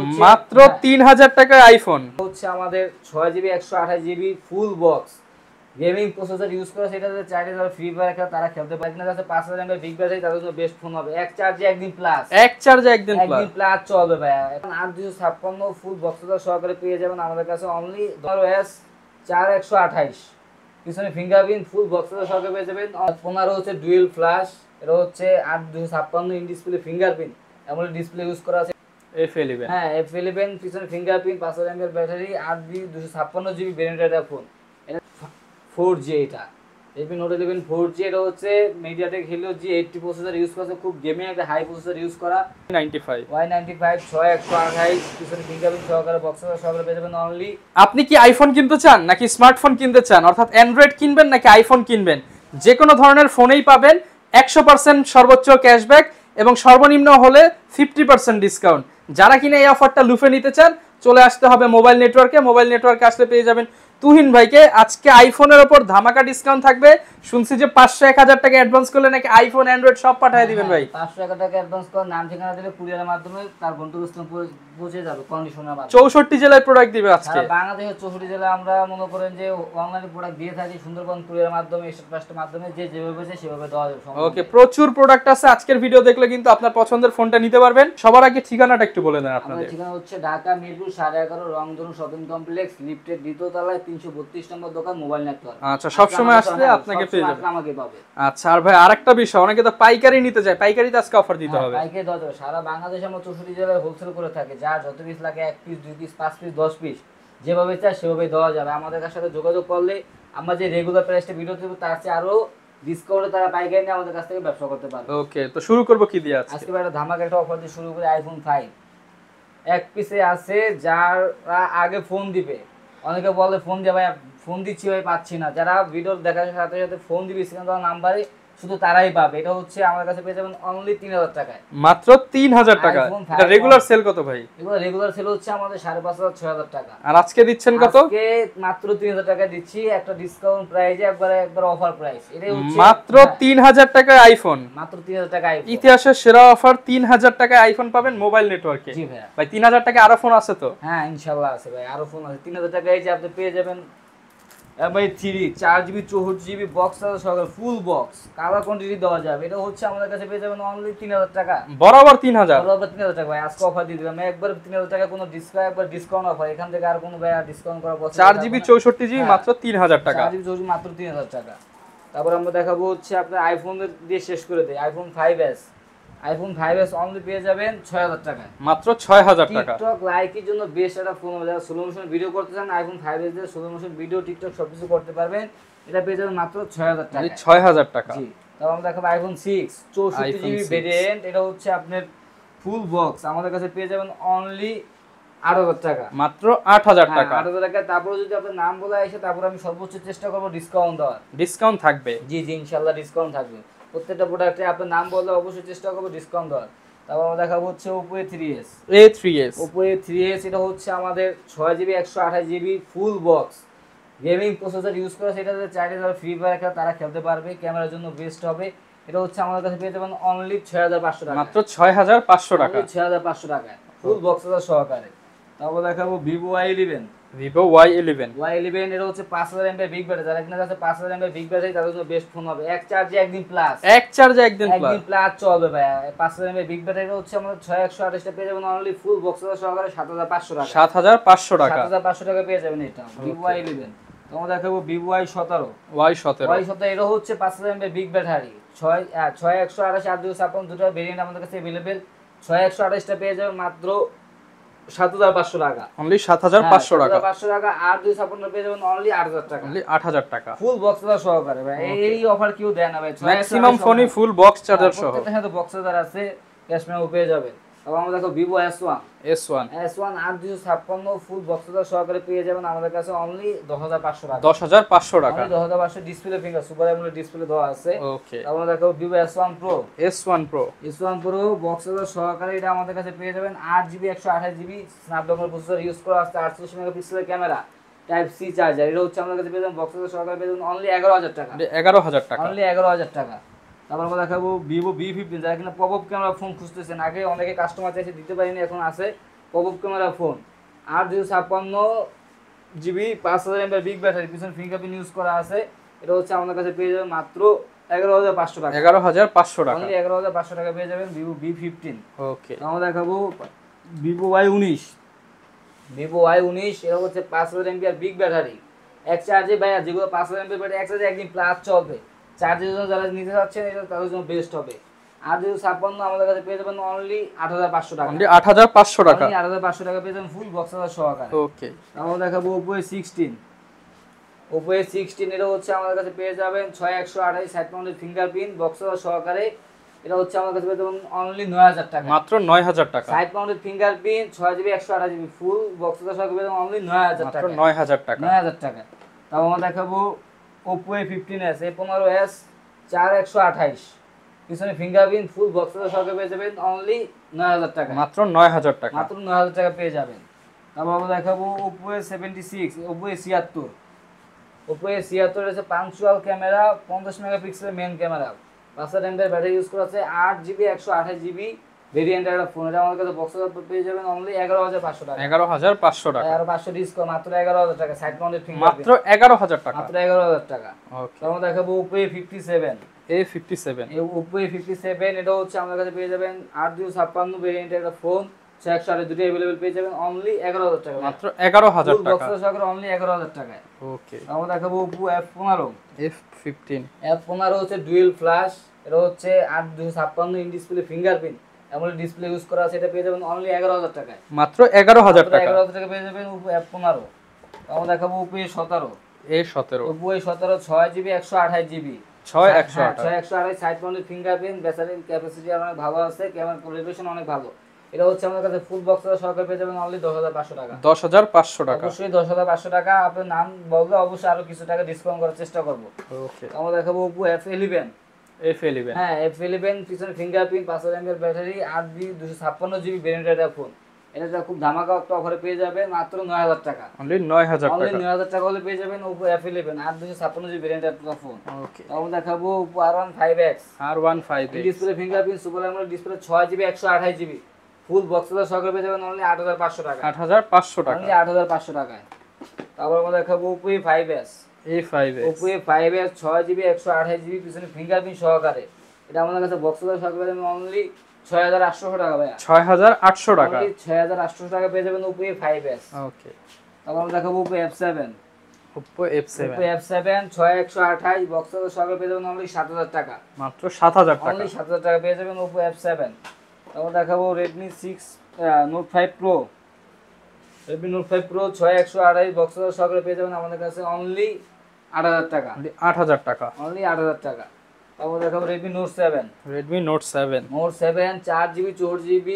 হচ্ছে মাত্র 3000 টাকায় আইফোন হচ্ছে আমাদের 6GB 128GB full box gaming processor use করে, সেটা চাইলে যারা ফ্রি ফায়ার খেলে তারা খেলতে পারে না। যাচ্ছে 5000 এমএএইচ বিগ ব্যাটারি, তাদের জন্য বেস্ট ফোন হবে। এক চার্জে একদিন প্লাস চলবে ভাই। এখন 8256 ফুল বক্সের সহকারে পেয়ে যাবেন আমাদের কাছে অনলি OS 4128, পিছনে ফিঙ্গারপ্রিন্ট ফুল বক্সের সহকারে পেয়ে যাবেন। 15 হচ্ছে ডুয়েল ফ্ল্যাশ, এটা হচ্ছে 8256 ইন ডিসপ্লে ফিঙ্গারপ্রিন্ট এমন ডিসপ্লে ইউজ করা আছে। F11 হ্যাঁ F11 পিছনে fingerprint 5000 mAh battery 8GB 256GB ভেরিয়েন্টের ফোন। 4G এটা Redmi Note 11 4G, এটা হচ্ছে MediaTek Helio G80 processor use করা, খুব গেমিং একটা হাই প্রসেসর ইউজ করা। Y95 6128 পিছনে ফিঙ্গারপ্রিন্ট সহকারে বক্সের সহকারে পেয়ে যাবেন অনলি। আপনি কি আইফোন কিনতে চান নাকি স্মার্টফোন কিনতে চান, অর্থাৎ অ্যান্ড্রয়েড কিনবেন নাকি আইফোন কিনবেন, যে কোনো ধরনের ফোনেই পাবেন 100% সর্বোচ্চ ক্যাশব্যাক এবং সর্বনিম্ন হলে 50% ডিসকাউন্ট। যারা কিনা এই অফারটা লুফে নিতে চান চলে আসতে হবে মোবাইল নেটওয়ার্কে আসলে পেয়ে যাবেন তুহিন ভাইকে। আজকে আইফোনের উপর ধামাকা ডিসকাউন্ট থাকবে, শুনছি যে 500-1000 টাকা অ্যাডভান্স করলে নাকি আইফোন অ্যান্ড্রয়েড সব পাঠিয়ে দিবেন ভাই। 500 টাকা অ্যাডভান্স করে নাম ঠিকানা দিলে কুরিয়ারের মাধ্যমে তার গন্তব্যস্থলে পৌঁছে যাবে কন্ডিশনের মাধ্যমে। 64 জেলায় প্রোডাক্ট দিবে আজকে। বাংলাদেশের 64 জেলায় আমরা মনে করেন যে অনলাইনে প্রোডাক্ট দিয়ে থাকি, সুন্দরবন কুরিয়ারের মাধ্যমে, স্টেট পোস্টের মাধ্যমে, যে যেভাবে চাই সেভাবে দেওয়া যাবে। ওকে, প্রচুর প্রোডাক্ট আছে। আজকের ভিডিও দেখলে কিন্তু আপনার পছন্দের ফোনটা নিতে পারবেন। সবার আগে ঠিকানাটা একটু বলে দেন আপনাদের। আমাদের ঠিকানা হচ্ছে ঢাকা মিরপুর 11.5 রংধনু শপিং কমপ্লেক্স, লিফটের দ্বিতীয় তলায় 332 নম্বর দোকান, মোবাইল নেটওয়ার্ক। আচ্ছা, সব সময় আসলে আপনাকে পেয়ে যাবেন। আমাকে পাবে। আচ্ছা, আর ভাই আরেকটা বিষয়, অনেকে তো পাইকারি নিতে চায়, পাইকারিতে আজকে অফার দিতে হবে। পাইকারি দেওয়া যাবে। সারা বাংলাদেশে আমরা 64 জেলায় হোলসেল করে থাকি, যার যত পিস লাগে 1 পিস 2 পিস 5 পিস 10 পিস যেভাবে চাই সেভাবে দেওয়া যাবে। আমাদের সাথে যোগাযোগ করলে আমরা যে রেগুলার প্রাইসটা ভিডিও দেব তার চেয়ে আরো ডিসকাউন্টে তারা পাইকারি নিয়ে আমাদের কাছ থেকে ব্যবসা করতে পারবে। ওকে, তো শুরু করব কি দিয়ে আজকে একটা ধামাকা একটা অফার দিয়ে শুরু করে আইফোন 5 এক পিসে আছে। যারা আগে ফোন দিবে, অনেকে বলে ফোন দিয়ে ভাই ফোন দিচ্ছি ভাই পাচ্ছি না, যারা ভিডিও দেখার সাথে সাথে ফোন দিবে স্ক্রিনে দেওয়া নাম্বারে শুধু তারাই পাবে। এটা হচ্ছে আমাদের কাছে পেয়ে যাবেন অনলি 3000 টাকায়, মাত্র 3000 টাকা। এটা রেগুলার সেল কত ভাই? এগুলো রেগুলার সেল হচ্ছে আমাদের 5500-6000 টাকা। আর আজকে দিচ্ছেন কত? আজকে মাত্র 3000 টাকা দিচ্ছি, একটা ডিসকাউন্ট প্রাইসে, একবার অফার প্রাইস। এটাই হচ্ছে মাত্র 3000 টাকায় আইফোন, মাত্র 3000 টাকা আইফোন। ইতিহাসের সেরা অফার, 3000 টাকায় আইফোন পাবেন মোবাইল নেটওয়ার্কে। জি ভাই। ভাই 3000 টাকা আরো ফোন আছে তো? হ্যাঁ ইনশাআল্লাহ আছে ভাই, আরো ফোন আছে। 3000 টাকায় যে আপনি পেয়ে যাবেন MI 3 4GB 64GB বক্স সহকারে ফুল বক্স, কালার কোয়ান্টিটি দেওয়া যাবে। এটা হচ্ছে আমাদের কাছে পেয়ে যাবেন অনলি 3000 টাকা, বরাবর 3000 টাকা ভাই। আজকে অফার দিয়ে দিলাম একবার 3000 টাকা, কোনো ডিসকাউন্ট, একবার ডিসকাউন্ট অফার। এখান থেকে আর কোনো ভাই ডিসকাউন্ট করা পসিবল না। 4GB 64GB মাত্র 3000 টাকা, 4GB 64GB মাত্র 3000 টাকা। তারপর আমরা দেখাবো হচ্ছে আপনার আইফোন দিয়ে শেষ করে দেই। আইফোন 5s অনলি পেয়ে যাবেন 6000 টাকা, মাত্র 6000 টাকা। টিকটক লাইকের জন্য বেস্ট একটা ফোন, যারা স্লো মোশন ভিডিও করতে চান আইফোন 5s দিয়ে স্লো মোশন ভিডিও, টিকটক সবকিছু করতে পারবেন। এটা পেয়ে যাবেন মাত্র 6000 টাকা, 6000 টাকা। জি। তারপর আমরা দেখাবো আইফোন 6 64GB ভেরিয়েন্ট, এটা হচ্ছে আপনার ফুল বক্স, আমাদের কাছে পেয়ে যাবেন অনলি 8000 টাকা, মাত্র 8000 টাকা। 8000 টাকা। তারপরে যদি আপনার নাম বলে আসে, তারপর আমি সর্বোচ্চ চেষ্টা করব ডিসকাউন্ট দেওয়ার। ডিসকাউন্ট থাকবে? জি ইনশাআল্লাহ ডিসকাউন্ট থাকবে। প্রত্যেকটা প্রোডাক্টে আপনার নাম বললে অবশ্যই চেষ্টা করব ডিসকাউন্ট দেওয়ার। তারপর আমরা দেখাবো হচ্ছে Oppo A3s। Oppo A3s এটা হচ্ছে আমাদের 6GB 128GB full box gaming processor use করে, সেটা চাইলে যারা ফ্রি ফায়ার খেলে তারা খেলতে পারবে, ক্যামেরার জন্য বেস্ট হবে। এটা হচ্ছে আমাদের কাছে পেয়ে যাবেন অনলি 6500 টাকা, মাত্র 6500 টাকা, 6500 টাকায় ফুল বক্স সহকারে। তারপর দেখাবো Vivo Y11। Y11 এটা হচ্ছে 5000 mAh বিগ ব্যাটারি, যারা কিনা আছে 5000 mAh বিগ ব্যাটারি তাদের জন্য বেস্ট ফোন হবে। এক চার্জে একদিন প্লাস চলবে ভাই। 5000 mAh বিগ ব্যাটারি হচ্ছে আমাদের 6128 টা পেয়ে যাবেন অনলি ফুল বক্স সহকারে 7500 টাকা, 7500 টাকা, 7500 টাকা পেয়ে যাবেন এটা Vivo Y11। তোমরা দেখাবো Vivo Y17 এটা হচ্ছে 5000 mAh বিগ ব্যাটারি, 6128 8256 দুটো ভেরিয়েন্ট আমাদের কাছে अवेलेबल। 6128 টা পেয়ে যাবেন মাত্র 7500 টাকা, অনলি 7500 টাকা, 7500 টাকা। আর 256 পেয়ে যাবেন অনলি 8000 টাকা, অনলি 8000 টাকা ফুল বক্স সহকারে ভাই। এই অফার কেউ দেয় না ভাই, ম্যাক্সিমাম ফোনই ফুল বক্স চার্জার সহ। প্রত্যেকটা সাথে বক্স চার্জার আছে, ক্যাশ মেমো পেয়ে যাবেন। তারপর আমরা দেখো Vivo S1 আর 256 ফুল বক্স চার্জার সহকারে পেয়ে যাবেন আমাদের কাছে অনলি 10500 টাকা, 10500 টাকা, 10500 display finger super AMOLED display দেওয়া আছে। ওকে, তারপর দেখো Vivo S1 Pro box charger সহকারে, এটা আমাদের কাছে পেয়ে যাবেন 8GB 128GB Snapdragon processor use করা আছে, 48 মেগাপিক্সেলের ক্যামেরা, টাইপ সি চার্জার। এটা হচ্ছে আমাদের কাছে পেয়ে যাবেন বক্স চার্জার সহকারে পেয়ে যাবেন অনলি 11000 টাকা, 11000 টাকা, অনলি 11000 টাকা। তারপর আমরা দেখাবো Vivo V15, যারা কিনা পপআপ ক্যামেরা ফোন খুঁজতেছেন। আগে অনেকে কাস্টমার চাইছে দিতে পারিনি, এখন আছে popup camera phone, 8 256 GB 5000 mAh big battery, পিছনে ফিঙ্গারপ্রিন্ট ইউজ করা আছে। এটা হচ্ছে আমাদের কাছে পেয়ে যাবেন মাত্র 11500 টাকা। 11500 টাকা, অনলি 11500 টাকা পেয়ে যাবেন ভিভো V15। ওকে। আমরা দেখাবো ভিভো Y19। ভিভো Y19 এটা হচ্ছে 5000 mAh বিগ ব্যাটারি, এক চার্জে ভাইয়া যেগুলো 5000 mAh ব্যাটারি এক চার্জে একদিন প্লাস চলবে, চার্জের জন্য যারা নিতে চাচ্ছেন এটা তাদের জন্য বেস্ট হবে। 8 256 আমাদের কাছে পেয়ে যাবেন অনলি 8500 টাকা। অনলি 8500 টাকা, অনলি 8500 টাকা পেয়ে যাবেন ফুল বক্স সহকারে। ওকে। আমরা দেখাবো Oppo A16। Oppo A16 এটা হচ্ছে আমাদের কাছে পেয়ে যাবেন 6128 সাইড মাউন্টেড ফিঙ্গারপ্রিন্ট বক্স সহকারে। এটা হচ্ছে আমাদের কাছে পেয়ে যাবেন অনলি 9000 টাকা, মাত্র 9000 টাকা। Side mounted fingerprint 6GB 128GB full box সহকারে পেয়ে যাবেন অনলি 9000 টাকা, মাত্র 9000 টাকা, 9000 টাকা। তারপর আমরা দেখাবো Oppo A15s, A15s 4128 পিছনে ফিঙ্গারপ্রিন্ট ফুল বক্স সহকারে পেয়ে যাবেন অনলি 9000 টাকা, মাত্র 9000 টাকা, মাত্র 9000 টাকা পেয়ে যাবেন। তারপর আমরা দেখাবো Oppo A76, Oppo A76। Oppo A76 হচ্ছে পাঞ্চুয়াল ক্যামেরা, 50 মেগাপিক্সেলের main camera, 5000 mAh battery use করা আছে, 8GB 128GB ভেরিয়েন্টের একটা ফোন। এটা আমাদের কাছে বক্স পেয়ে যাবেন অনলি 11500 টাকা, 11500 টাকা, আর 500 ডিসকাউন্ট মাত্র 11000 টাকা, সাইড মাউন্টেড ফিঙ্গারপ্রিন্ট মাত্র 11000 টাকা, মাত্র 11000 টাকা। ওকে। তারপর দেখাবো Oppo A57। A57, এই Oppo A57 এটা হচ্ছে আমাদের কাছে পেয়ে যাবেন 8 256 ভেরিয়েন্টের একটা ফোন, 128 দুটো अवेलेबल পেয়ে যাবেন অনলি 11000 টাকা, মাত্র 11000 টাকা, বক্স সহকারে অনলি 11000 টাকায়। ওকে। আমরা দেখাবো Oppo F15। F15, F15 হচ্ছে ডুয়েল ফ্ল্যাশ, এটা হচ্ছে 8 256 ইন ডিসপ্লে ফিঙ্গারপ্রিন্ট এমন ডিসপ্লে ইউজ করা আছে। এটা পেয়ে যাবেন অনলি 11000 টাকায়, মাত্র 11000 টাকা, 11000 টাকা পেয়ে যাবেন Oppo F15। আমরা দেখাবো Oppo A17। A17, Oppo A17 6GB 128GB 6128, 128 side mounted fingerprint, battery capacity অনেক ভালো আছে, ক্যামেরা কোয়ালিফিকেশন অনেক ভালো। এটা হচ্ছে আমাদের কাছে ফুল বক্স সহকারে পেয়ে যাবেন অনলি 10500 টাকা, 10500 টাকা, অবশ্যই 10500 টাকা। আপনার নাম বললে অবশ্যই আরো কিছু টাকা ডিসকাউন্ট করার চেষ্টা করব। ওকে। আমরা দেখাবো Oppo F11। F11, হ্যাঁ F11 পিছনে fingerprint, 5000 mAh battery, 8GB 256GB ভেরিয়েন্টের একটা ফোন। এটা খুব ধামাকা একটা অফারে পেয়ে যাবেন মাত্র 9000 টাকা, অনলি 9000 অনলি টাকা, 9000 টাকা হলে পেয়ে যাবেন Oppo F11 8 256GB ভেরিয়েন্টের একটা ফোন। ওকে। আমরা দেখাবো Oppo R15X। R15X, display fingerprint super AMOLED display 6GB 128GB full box সহকারে পেয়ে যাবেন অনলি 8500 টাকা, 8500 টাকা, অনলি 8500 টাকায়। তারপর আমরা দেখাবো Oppo A5s। A5s, Oppo A5s 6GB 128GB পিছনে ফিঙ্গারপ্রিন্ট সহকারে। এটা আমাদের কাছে বক্স সহকারে অনলি 6800 টাকা ভাইয়া, 6800 টাকা, অনলি 6800 টাকা পেয়ে যাবেন Oppo A5s। ওকে। তারপর আমরা দেখাবো Oppo F7। Oppo F7, Oppo F7 6128 box সহকারে পেয়ে যাবেন অনলি 7000 টাকা, মাত্র 7000 টাকা, অনলি 7000 টাকা পেয়ে যাবেন Oppo F7। তারপর দেখাবো Redmi 6 Note 5 Pro। Redmi Note 5 Pro 6128 box সহকারে পেয়ে যাবেন আমাদের কাছে অনলি 8000 টাকা, অনলি 8000 টাকা। অনলি 8000 টাকা। তারপর দেখাবো Redmi Note 7। Redmi Note 7, Note 7 4GB 4GB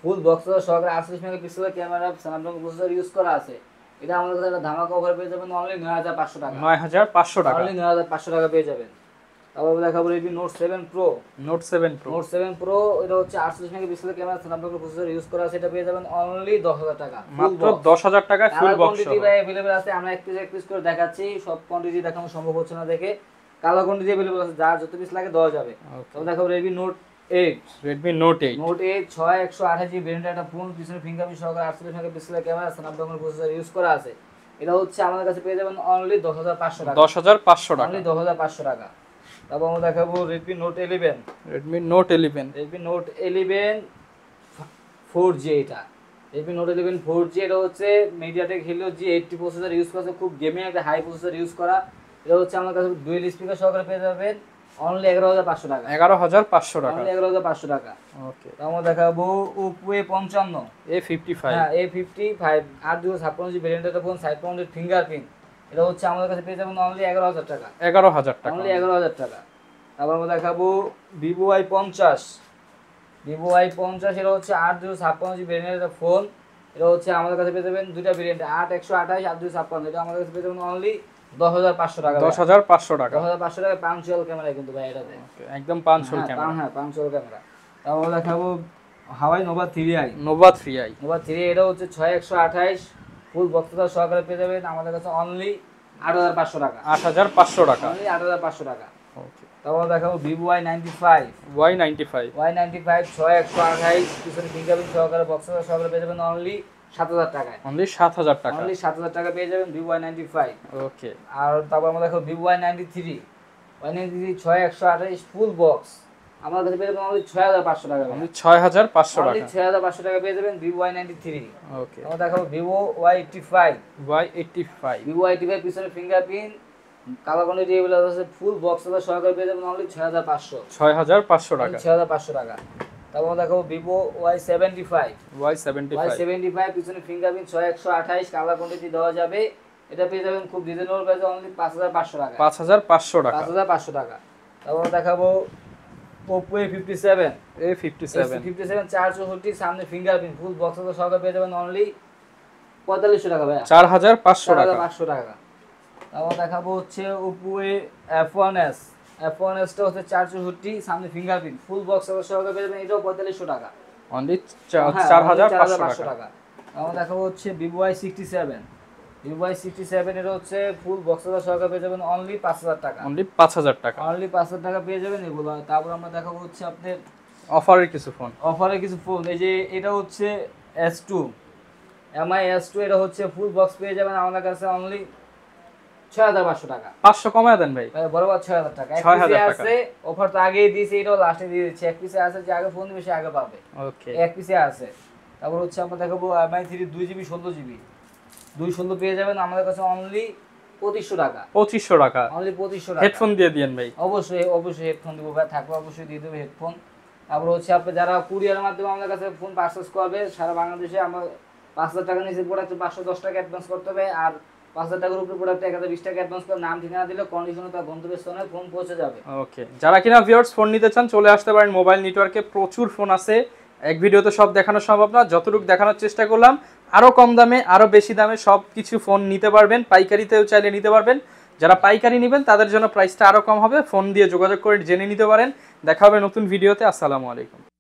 full box সহকারে 48 মেগাপিক্সেলের ক্যামেরা, স্ন্যাপড্রাগন প্রসেসর ইউজ করা আছে। এটা আমাদের কাছে একটা ধামাকা অফার পেয়ে যাবেন অনলি 9500 টাকা, 9500 টাকা, অনলি 9500 টাকা পেয়ে যাবেন। তারপর দেখাবো Redmi Note 7 Pro। Note 7 Pro, Note 7 Pro এটা হচ্ছে 48 মেগাপিক্সেলের ক্যামেরা, স্ন্যাপড্রাগন প্রসেসর ইউজ করা আছে। এটা পেয়ে যাবেন অনলি 10000 টাকা, মাত্র 10000 টাকায় ফুল বক্স কোয়ান্টিটি ভাই अवेलेबल আছে। আমরা এক পিস করে দেখাচ্ছি, সব কোয়ান্টিটি দেখানো সম্ভব হচ্ছে না দেখে। কালার কোয়ান্টিটি अवेलेबल আছে, যার যত পিস লাগে দেওয়া যাবে। তারপর দেখাবো Redmi Note 8। Redmi Note 8, Note 8 6128GB ভেরিয়েন্টের একটা ফোন, পিছনে ফিঙ্গারপ্রিন্ট সহকারে 48 মেগাপিক্সেলের ক্যামেরা, স্ন্যাপড্রাগন প্রসেসর ইউজ করা আছে। এটা হচ্ছে আমাদের কাছে পেয়ে যাবেন অনলি 10500 টাকা, 10500 টাকা, অনলি 10500 টাকা। তারপর আমরা দেখাবো Redmi Note 11। Redmi Note 11, Redmi Note 11 4G। এটা Redmi Note 11 4G, এটা হচ্ছে MediaTek Helio G80 processor use করা, খুব গেমিং একটা হাই প্রসেসর ইউজ করা। এটা হচ্ছে আমার কাছে ডুয়াল স্পিকার সহকারে পেয়ে যাবেন অনলি 11500 টাকা, 11500 টাকা, অনলি 11500 টাকা। ওকে। আমরা দেখাবো Oppo A55। A55, হ্যাঁ A55 8 256GB ভেরিয়েন্টের একটা ফোন, সাইড মাউন্টেড ফিঙ্গারপ্রিন্ট। এটা হচ্ছে আমাদের কাছে পেয়ে যাবেন অনলি 11000 টাকা, 11000 টাকা, অনলি 11000 টাকা। তারপর আমরা দেখাবো Vivo Y50। Vivo Y50 এটা হচ্ছে 8 256GB ভেরিয়েন্টের একটা ফোন। এটা হচ্ছে আমাদের কাছে পেয়ে যাবেন দুইটা ভেরিয়েন্ট, 8 128 8 256। এটা আমাদের কাছে পেয়ে যাবেন অনলি 10500 টাকা, 10500 টাকা, 10500 টাকা। পাঞ্চুয়াল ক্যামেরা কিন্তু ভাই এটাতে, ওকে, একদম পাঞ্চুয়াল ক্যামেরা। হ্যাঁ পাঞ্চুয়াল ক্যামেরা। তারপর দেখাবো Huawei Nova 3i। Nova 3i, Nova 3i এটা হচ্ছে 6128 ফুল বক্সটা সহকারে পেয়ে যাবেন আমাদের কাছে অনলি 8500 টাকা, 8500 টাকা, অনলি 8500 টাকা। ওকে। তারপর দেখাবো ভিভো Y95 Y95 6128 পিছনে ফিঙ্গারপ্রিন্ট সহকারে বক্স সহকারে পেয়ে যাবেন অনলি 7000 টাকায়। অনলি 7000 টাকা। অনলি 7000 টাকা পেয়ে যাবেন ভিভো Y95। ওকে। আর তারপর আমরা দেখো ভিভো Y93 6128 ফুল বক্স আমাদের কাছে পেয়ে যাবেন অনলি 6500 টাকা। অনলি 6500 টাকা। অনলি 6500 টাকা পেয়ে যাবেন ভিভো Y93। ওকে। আমরা দেখাবো ভিভো Y85 ভিভো Y85 পিছনে ফিঙ্গারপ্রিন্ট কালার কোয়ান্টিটি এভেলেবল আছে ফুল বক্স সহকারে পেয়ে যাবেন অনলি 6500 টাকা। 6500 টাকা। তারপর দেখাবো ভিভো Y75 পিছনে ফিঙ্গারপ্রিন্ট 6128 কালার কোয়ান্টিটি দেওয়া যাবে। এটা পেয়ে যাবেন খুব রিজনেবল প্রাইসে অনলি 5500 টাকা। 5500 টাকা। 5500 টাকা। তারপর দেখাবো Oppo A57 464 সামনে ফিঙ্গারপ্রিন্ট ফুল বক্স সহকারে পেয়ে যাবেন অনলি 4500 টাকা ভাই। 4500 টাকা। 4500 টাকা। তারপর দেখাবো হচ্ছে Oppo F1s টা হচ্ছে 464 সামনে ফিঙ্গারপ্রিন্ট ফুল বক্স সহকারে পেয়ে যাবেন এটাও 4500 টাকা। অনলি 4500 টাকা। আমরা দেখাবো হচ্ছে Vivo Y67 এটা হচ্ছে ফুল বক্স সহকারে পেয়ে যাবেন অনলি 5000 টাকা। অনলি 5000 টাকা। অনলি 5000 টাকা পেয়ে যাবেন এগুলো। তারপর আমরা দেখাবো হচ্ছে আপনাদের অফারের কিছু ফোন। এই যে এটা হচ্ছে S2 MI S2 এটা হচ্ছে ফুল বক্স পেয়ে যাবেন আমাদের কাছে অনলি 6500 টাকা। 500 কমায় দেন ভাই। বরাবর 6000 টাকা। এক পিসে আছে অফার তো আগেই দিয়েছি এটাও লাস্টে দিয়ে দিচ্ছি। এক পিসে আছে যে আগে ফোন দিবে সে আগে পাবে। ওকে। এক পিসে আছে। তারপর হচ্ছে আমরা দেখাবো MI3 2GB 16GB 216 পেয়ে যাবেন আমাদের কাছে অনলি 2500 টাকা। 2500 টাকা। অনলি 2500 টাকা। হেডফোন দিয়ে দিয়েন ভাই। অবশ্যই হেডফোন দিব ভাই, থাকবে অবশ্যই দিয়ে দেব হেডফোন। তারপর হচ্ছে আপনি যারা কুরিয়ারের মাধ্যমে আমাদের কাছে ফোন পারচেজ করবে সারা বাংলাদেশে আমরা 5000 টাকা নিচে প্রোডাক্টে 510 টাকা অ্যাডভান্স করতে হবে। আর 5000 টাকার উপরে প্রোডাক্টে 1020 টাকা অ্যাডভান্স করে নাম ঠিকানা দিলে কন্ডিশনে তার গন্তব্যস্থানে ফোন পৌঁছে যাবে। ওকে। যারা কিনা ভিউয়ার্স ফোন নিতে চান চলে আসতে পারেন মোবাইল নেটওয়ার্কে, প্রচুর ফোন আছে। এক ভিডিওতে সব দেখানো সম্ভব না, যতটুকু দেখানোর চেষ্টা করলাম। আরো কম দামে আরো বেশি দামে সব কিছু ফোন নিতে পারবেন, পাইকারিতেও চাইলে নিতে পারবেন। যারা পাইকারি নেবেন তাদের জন্য প্রাইসটা আরো কম হবে, ফোন দিয়ে যোগাযোগ করে জেনে নিতে পারেন। দেখা হবে নতুন ভিডিওতে। আসসালামু আলাইকুম।